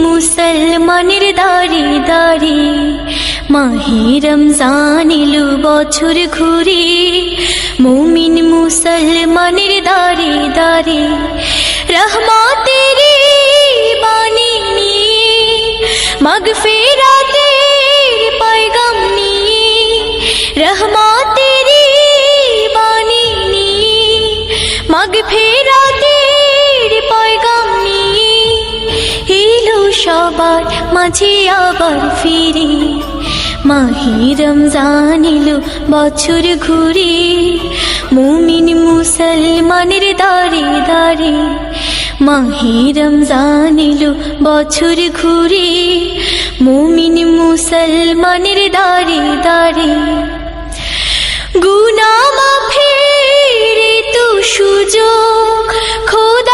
মুসলমানের দাঁড়ে দাঁড়ে মাহে রমজান এলো বছর ঘুরে। মুমিন মুসলমানের দাঁড়ে দাঁড়ে রহমতের বাণী নিয়ে, মাগফিরাতের পয়গাম নিয়ে, রহমতের বাণী নিয়ে, মাগফিরাতের পয়গাম নিয়ে এলো সবার মাঝে আবার ফিরে। মাহে রমজান এলো বছর ঘুরে। মুমিন মুসলমানের দাঁড়ে দাঁড়ে মাহে রমজান এলো বছর ঘুরে। মুমিন মুসলমানের দাঁড়ে দাঁড়ে গুনাহ মাফের তো সুযোগ খোদা